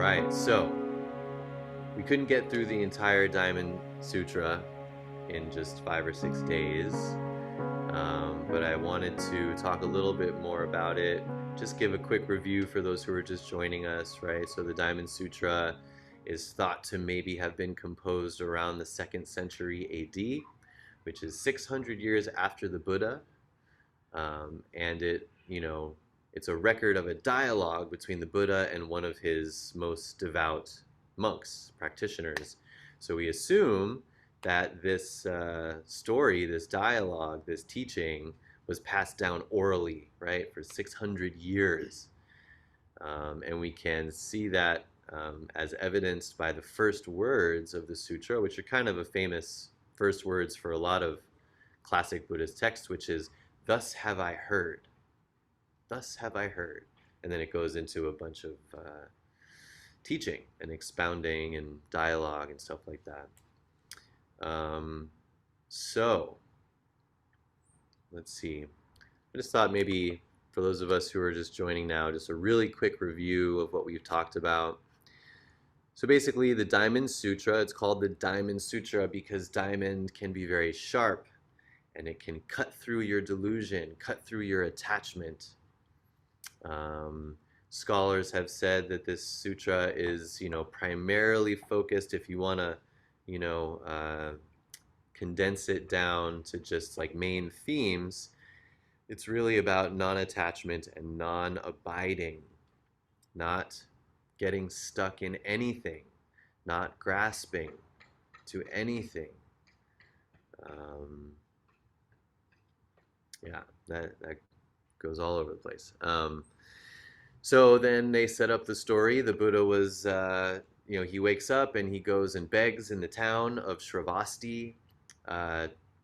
right, so we couldn't get through the entire Diamond Sutra in just 5 or 6 days, but I wanted to talk a little bit more about it. Just give a quick review for those who are just joining us, right? So the Diamond Sutra is thought to maybe have been composed around the 2nd century AD, which is 600 years after the Buddha, and it's a record of a dialogue between the Buddha and one of his most devout monks, practitioners. So we assume that this story, this dialogue, this teaching was passed down orally, right, for 600 years. And we can see that as evidenced by the first words of the sutra, which are kind of a famous first words for a lot of classic Buddhist texts, which is, "Thus have I heard. Thus have I heard." And then it goes into a bunch of teaching and expounding and dialogue and stuff like that. So, let's see. I just thought maybe for those of us who are just joining now, just a really quick review of what we've talked about. So basically, the Diamond Sutra, it's called the Diamond Sutra because diamond can be very sharp and it can cut through your delusion, cut through your attachment. Scholars have said that this sutra is, primarily focused, if you want to, condense it down to just like main themes, it's really about non-attachment and non-abiding, not getting stuck in anything, not grasping to anything. Yeah, that goes all over the place. So then they set up the story. The Buddha was, he wakes up and he goes and begs in the town of Shravasti,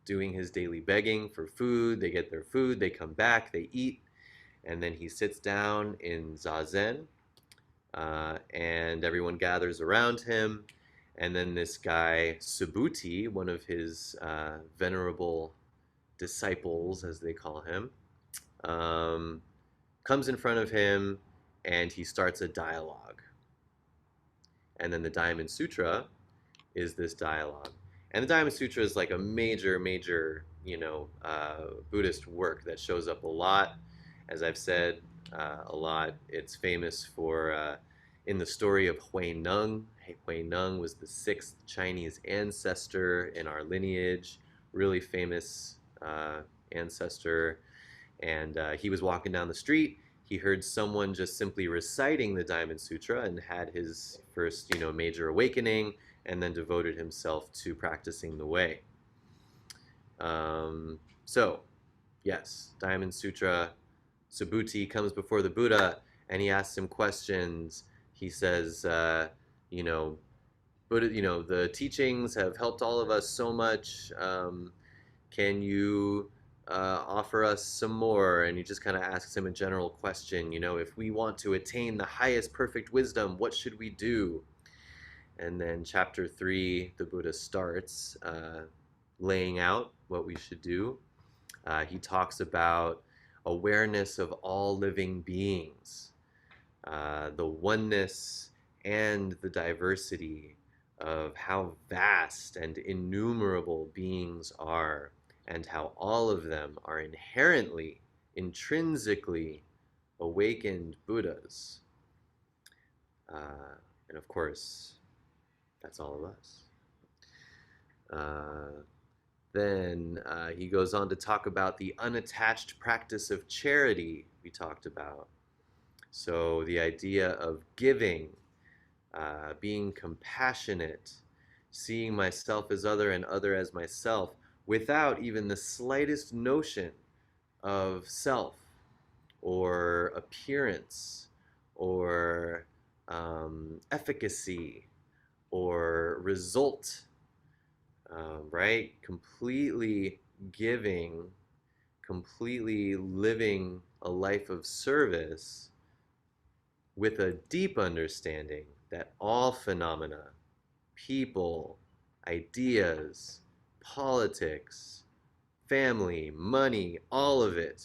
doing his daily begging for food. They get their food, they come back, they eat, and then he sits down in Zazen, and everyone gathers around him. And then this guy, Subhuti, one of his venerable disciples, as they call him, comes in front of him and he starts a dialogue. And then the Diamond Sutra is this dialogue. And the Diamond Sutra is like a major, Buddhist work that shows up a lot. As I've said a lot, it's famous for, in the story of Hui Neng. Hui Neng was the 6th Chinese ancestor in our lineage, really famous ancestor. And he was walking down the street. He heard someone just simply reciting the Diamond Sutra and had his first, major awakening, and then devoted himself to practicing the way. So, yes, Diamond Sutra, Subhuti comes before the Buddha and he asks him questions. He says, Buddha, the teachings have helped all of us so much. Can you offer us some more? And he just kind of asks him a general question, if we want to attain the highest perfect wisdom, what should we do? And then chapter 3, the Buddha starts laying out what we should do. He talks about awareness of all living beings, the oneness and the diversity of how vast and innumerable beings are, and how all of them are inherently, intrinsically awakened Buddhas. And of course, that's all of us. Then he goes on to talk about the unattached practice of charity we talked about. So the idea of giving, being compassionate, seeing myself as other and other as myself, without even the slightest notion of self or appearance or efficacy or result, right? Completely giving, completely living a life of service with a deep understanding that all phenomena, people, ideas, politics, family, money, all of it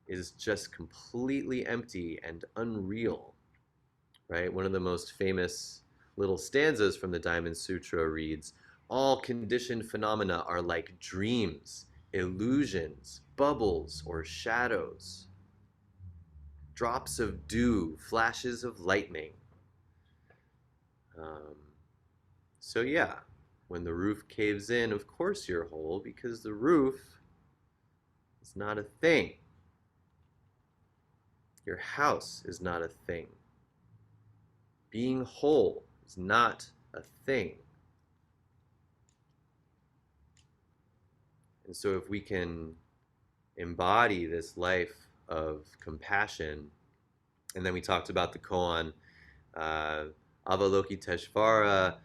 is just completely empty and unreal, right? One of the most famous little stanzas from the Diamond Sutra reads, "All conditioned phenomena are like dreams, illusions, bubbles, or shadows, drops of dew, flashes of lightning." Um, so, yeah, when the roof caves in, of course you're whole because the roof is not a thing. Your house is not a thing. Being whole is not a thing. And so, if we can embody this life of compassion, and then we talked about the koan, uh, Avalokiteshvara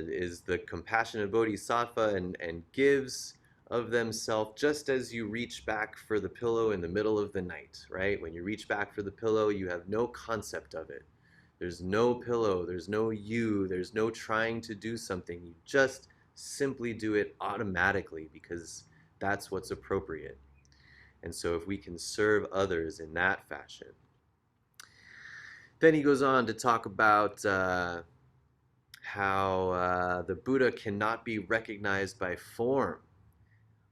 is the compassionate bodhisattva and gives of themselves just as you reach back for the pillow in the middle of the night, right? When you reach back for the pillow, you have no concept of it. There's no pillow, there's no you, there's no trying to do something. You just simply do it automatically because that's what's appropriate. And so if we can serve others in that fashion, then he goes on to talk about how the Buddha cannot be recognized by form,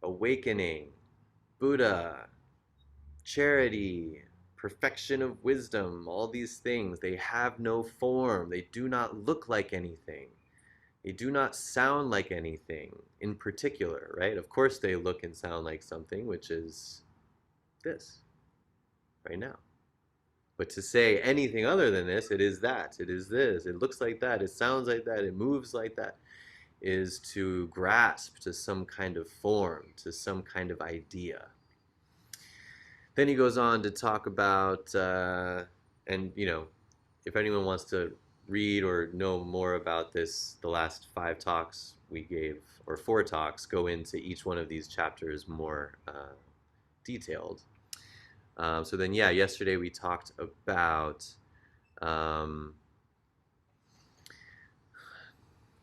awakening, Buddha, charity, perfection of wisdom, all these things, they have no form. They do not look like anything. They do not sound like anything in particular, right? Of course, they look and sound like something, which is this right now. But to say anything other than this, it is that, it is this, it looks like that, it sounds like that, it moves like that, is to grasp to some kind of form, to some kind of idea. Then he goes on to talk about, and if anyone wants to read or know more about this, the last 5 talks we gave, or 4 talks, go into each one of these chapters more detailed. So then, yeah, yesterday we talked about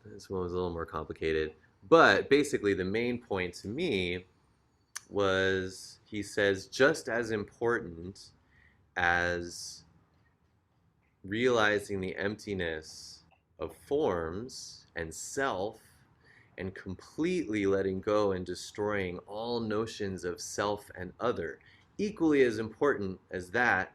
this one was a little more complicated, but basically the main point to me was he says just as important as realizing the emptiness of forms and self and completely letting go and destroying all notions of self and other, equally as important as that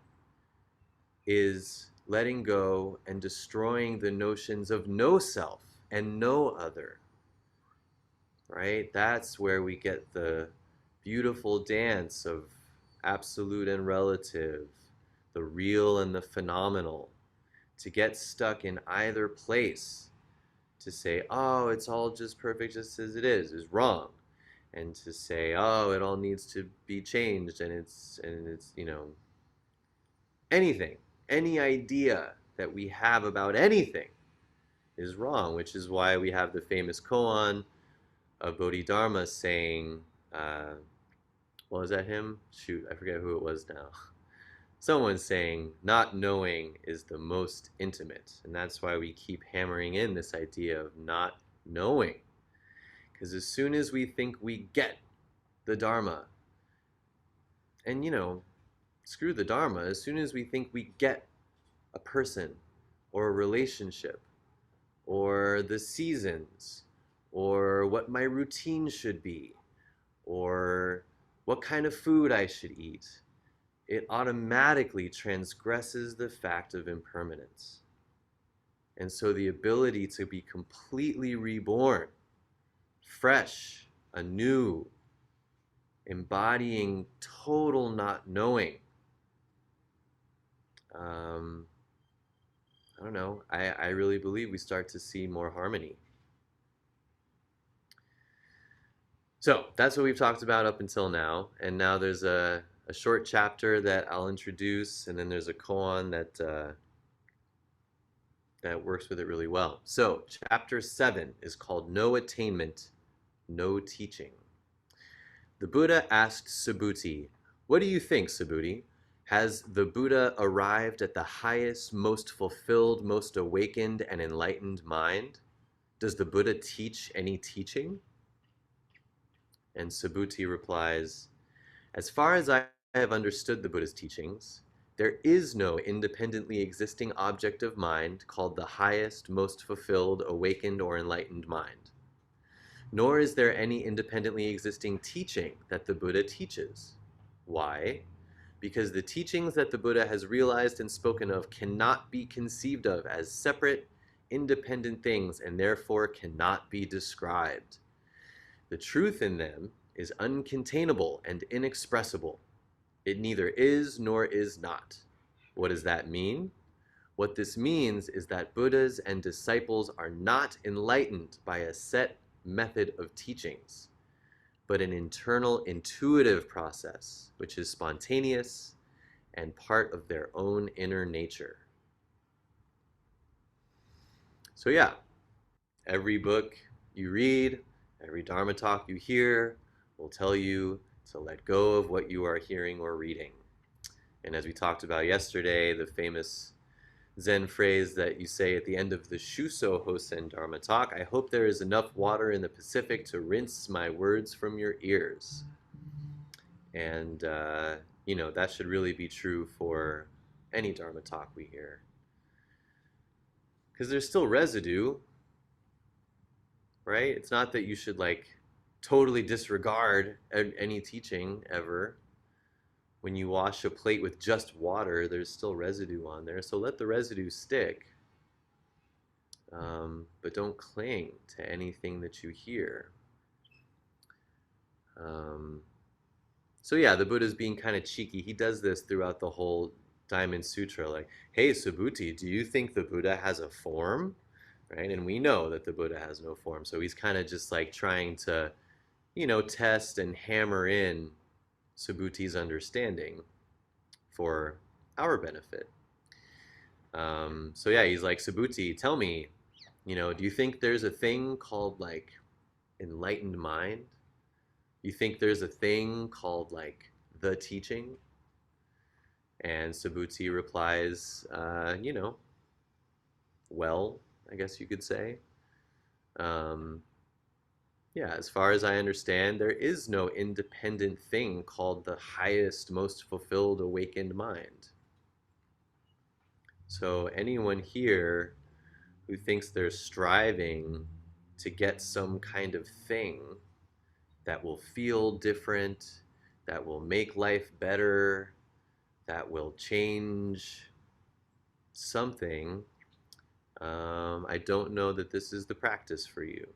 is letting go and destroying the notions of no self and no other, right? That's where we get the beautiful dance of absolute and relative, the real and the phenomenal. To get stuck in either place, to say, oh, it's all just perfect just as it is wrong. And to say, oh, it all needs to be changed and it's anything, any idea that we have about anything is wrong, which is why we have the famous koan of Bodhidharma saying, was that him? Shoot, I forget who it was now. Someone saying, not knowing is the most intimate. And that's why we keep hammering in this idea of not knowing. Because as soon as we think we get the Dharma, and screw the Dharma, as soon as we think we get a person or a relationship or the seasons or what my routine should be or what kind of food I should eat, it automatically transgresses the fact of impermanence. And so the ability to be completely reborn, fresh, anew, embodying total not knowing, I don't know, I really believe we start to see more harmony. So that's what we've talked about up until now. And now there's a short chapter that I'll introduce, and then there's a koan that works with it really well. So chapter 7 is called No Attainment, No Teaching. The Buddha asked Subhuti, "What do you think, Subhuti? Has the Buddha arrived at the highest, most fulfilled, most awakened, and enlightened mind? Does the Buddha teach any teaching?" And Subhuti replies, "As far as I have understood the Buddha's teachings, There is no independently existing object of mind called the highest, most fulfilled, awakened, or enlightened mind. Nor is there any independently existing teaching that the Buddha teaches. Why? Because the teachings that the Buddha has realized and spoken of cannot be conceived of as separate, independent things and therefore cannot be described. The truth in them is uncontainable and inexpressible. It neither is nor is not. What does that mean? What this means is that Buddhas and disciples are not enlightened by a set method of teachings, but an internal intuitive process, which is spontaneous and part of their own inner nature. So yeah, every book you read, every Dharma talk you hear will tell you to let go of what you are hearing or reading. And as we talked about yesterday, the famous Zen phrase that you say at the end of the Shuso Hosen Dharma talk, I hope there is enough water in the Pacific to rinse my words from your ears. And, that should really be true for any Dharma talk we hear. Because there's still residue, right? It's not that you should totally disregard any teaching ever. When you wash a plate with just water, there's still residue on there. So let the residue stick, but don't cling to anything that you hear. So yeah, the Buddha's being kind of cheeky. He does this throughout the whole Diamond Sutra. Like, hey, Subhuti, do you think the Buddha has a form? Right? And we know that the Buddha has no form. So he's kind of just trying to, test and hammer in Subhuti's understanding for our benefit. So yeah, he's like, Subhuti, tell me, do you think there's a thing called enlightened mind? You think there's a thing called the teaching? And Subhuti replies, well, I guess you could say. Yeah, as far as I understand, there is no independent thing called the highest, most fulfilled, awakened mind. So anyone here who thinks they're striving to get some kind of thing that will feel different, that will make life better, that will change something, I don't know that this is the practice for you.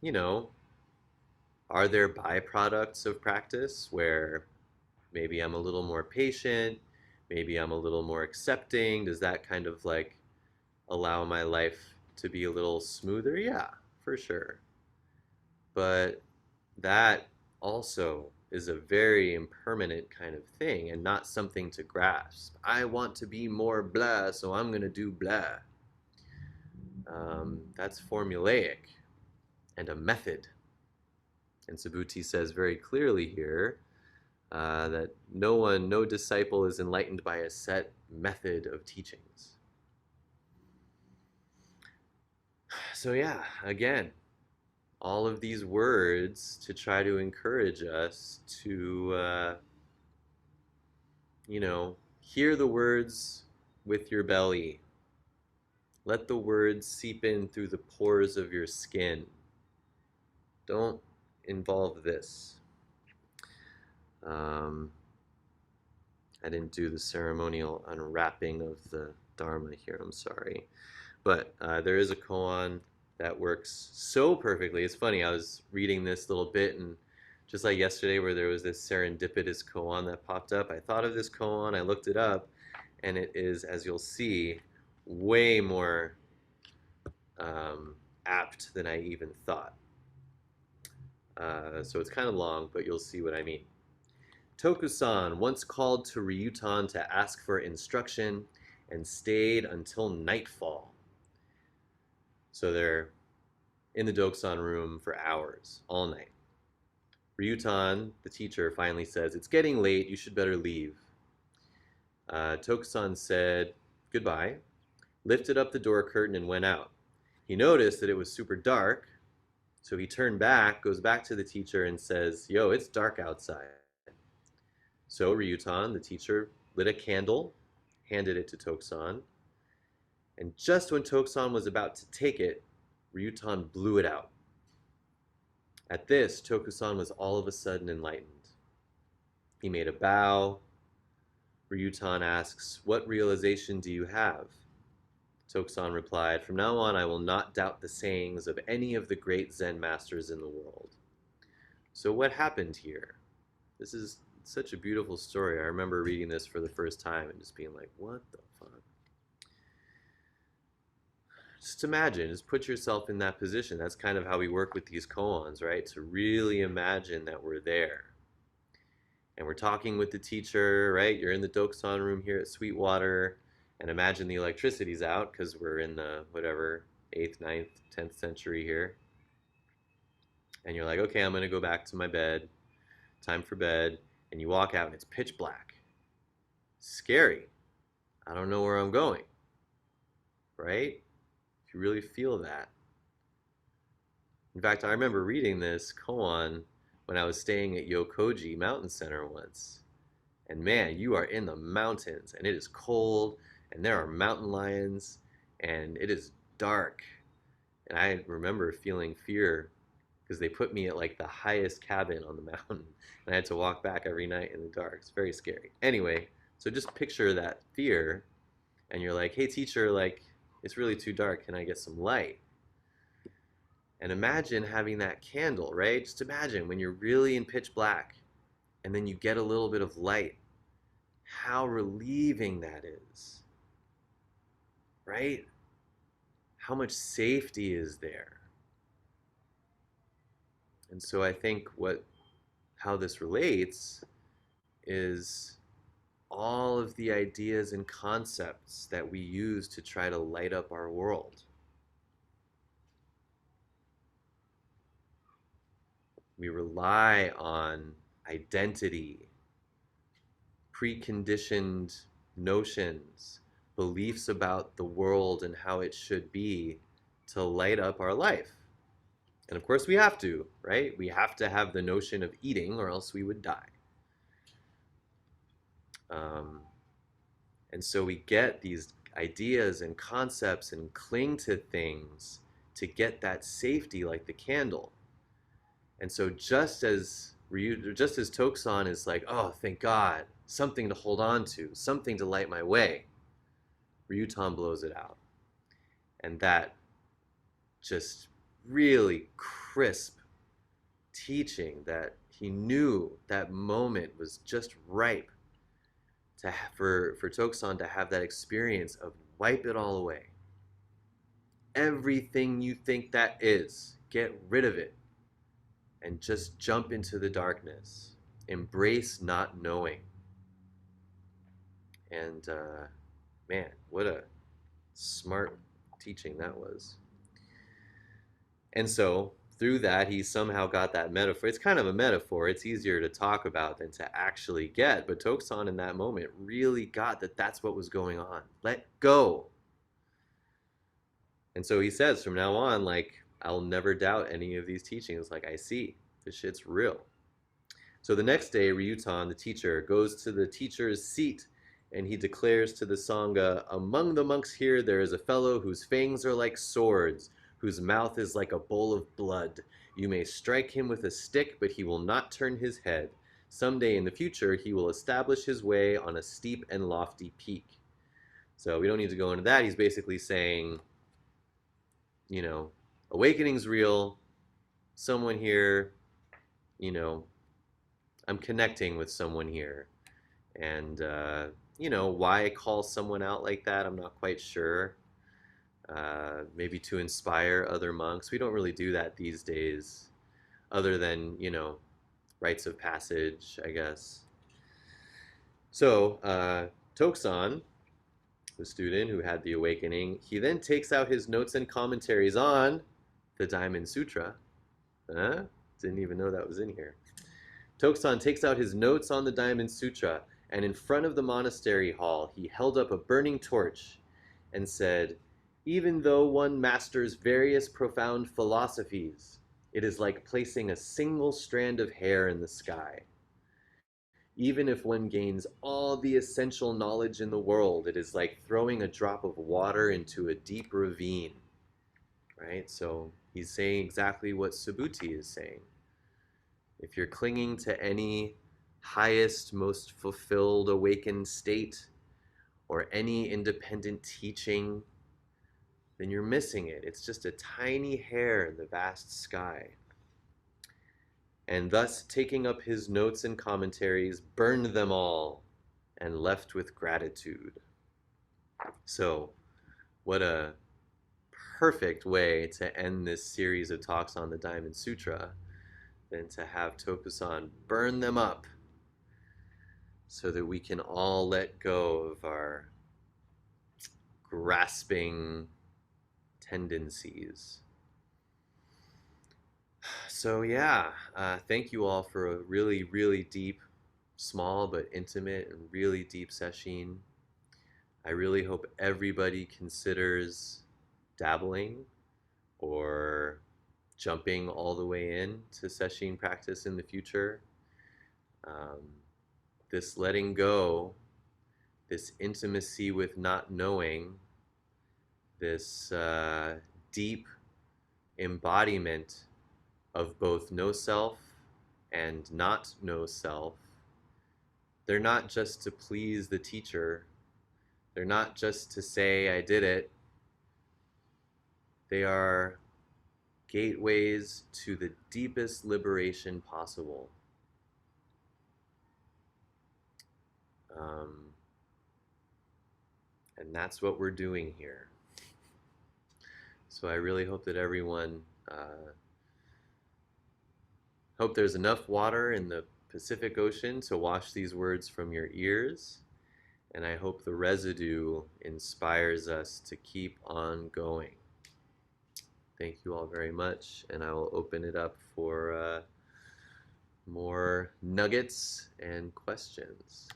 You know, are there byproducts of practice where maybe I'm a little more patient, maybe I'm a little more accepting? Does that kind of allow my life to be a little smoother? Yeah, for sure. But that also is a very impermanent kind of thing and not something to grasp. I want to be more blah, so I'm going to do blah. That's formulaic and a method. And Subhuti says very clearly here that no disciple is enlightened by a set method of teachings. So yeah, again, all of these words to try to encourage us to, hear the words with your belly. Let the words seep in through the pores of your skin. Don't involve this. I didn't do the ceremonial unwrapping of the Dharma here, I'm sorry. But there is a koan that works so perfectly. It's funny, I was reading this little bit, and just like yesterday where there was this serendipitous koan that popped up, I thought of this koan, I looked it up, and it is, as you'll see, way more apt than I even thought. So it's kind of long, but you'll see what I mean. Tokusan once called to Ryutan to ask for instruction and stayed until nightfall. So they're in the Dokusan room for hours, all night. Ryutan, the teacher, finally says, "It's getting late, you should better leave." Tokusan said goodbye, lifted up the door curtain, and went out. He noticed that it was super dark, so he turned back, goes back to the teacher, and says, "Yo, it's dark outside." So Ryutan, the teacher, lit a candle, handed it to Tokusan, and just when Tokusan was about to take it, Ryutan blew it out. At this, Tokusan was all of a sudden enlightened. He made a bow. Ryutan asks, "What realization do you have?" Tokusan replied, "From now on, I will not doubt the sayings of any of the great Zen masters in the world." So what happened here? This is such a beautiful story. I remember reading this for the first time and just being like, what the fuck? Just imagine, just put yourself in that position. That's kind of how we work with these koans, right? To really imagine that we're there. And we're talking with the teacher, right? You're in the Dokusan room here at Sweetwater, and imagine the electricity's out because we're in the whatever 8th, 9th, 10th century here. And you're like, okay, I'm gonna go back to my bed. Time for bed. And you walk out and it's pitch black. Scary. I don't know where I'm going, right? If you really feel that. In fact, I remember reading this koan when I was staying at Yokoji Mountain Center once. And man, you are in the mountains and it is cold and there are mountain lions and it is dark. And I remember feeling fear because they put me at like the highest cabin on the mountain and I had to walk back every night in the dark. It's very scary. Anyway, so just picture that fear and you're like, hey teacher, like it's really too dark. Can I get some light? And imagine having that candle, right? Just imagine when you're really in pitch black and then you get a little bit of light. How relieving that is, right? How much safety is there? And so I think how this relates is all of the ideas and concepts that we use to try to light up our world. We rely on identity, preconditioned notions, beliefs about the world and how it should be to light up our life. And of course we have to, right? We have to have the notion of eating or else we would die. And so we get these ideas and concepts and cling to things to get that safety like the candle. And so just as Tokusan is like, oh, thank God, something to hold on to, something to light my way, Ryutan blows it out. And that just really crisp teaching that he knew that moment was just ripe for Tokusan to have that experience of wipe it all away. Everything you think that is, get rid of it and just jump into the darkness. Embrace not knowing. And man, what a smart teaching that was. And so through that, he somehow got that metaphor. It's kind of a metaphor. It's easier to talk about than to actually get. But Tokusan in that moment really got that that's what was going on. Let go. And so he says from now on, like, I'll never doubt any of these teachings. Like, I see, this shit's real. So the next day, Ryutan, the teacher, goes to the teacher's seat and he declares to the Sangha, among the monks here, there is a fellow whose fangs are like swords, whose mouth is like a bowl of blood. You may strike him with a stick, but he will not turn his head. Someday in the future, he will establish his way on a steep and lofty peak. So we don't need to go into that. He's basically saying, you know, awakening's real. Someone here, you know, I'm connecting with someone here. And, you know, why call someone out like that, I'm not quite sure. Maybe to inspire other monks. We don't really do that these days, other than, you know, rites of passage, I guess. So, Tokusan, the student who had the awakening, he then takes out his notes and commentaries on the Diamond Sutra. Didn't even know that was in here. Tokusan takes out his notes on the Diamond Sutra, and in front of the monastery hall, he held up a burning torch and said, even though one masters various profound philosophies, it is like placing a single strand of hair in the sky. Even if one gains all the essential knowledge in the world, it is like throwing a drop of water into a deep ravine, right? So he's saying exactly what Subhuti is saying. If you're clinging to any highest, most fulfilled, awakened state or any independent teaching, then you're missing it. It's just a tiny hair in the vast sky. And thus, taking up his notes and commentaries, burned them all and left with gratitude. So, what a perfect way to end this series of talks on the Diamond Sutra than to have Tokusan burn them up so that we can all let go of our grasping tendencies. So, yeah, thank you all for a really, really deep, small but intimate and really deep session. I really hope everybody considers dabbling or jumping all the way in to sesshin practice in the future. Um, this letting go, this intimacy with not knowing, this deep embodiment of both no self and not no self, they're not just to please the teacher, they're not just to say, I did it. They are gateways to the deepest liberation possible. Um, and that's what we're doing here. So I really hope that everyone, hope there's enough water in the Pacific Ocean to wash these words from your ears. And I hope the residue inspires us to keep on going. Thank you all very much, and I will open it up for more nuggets and questions.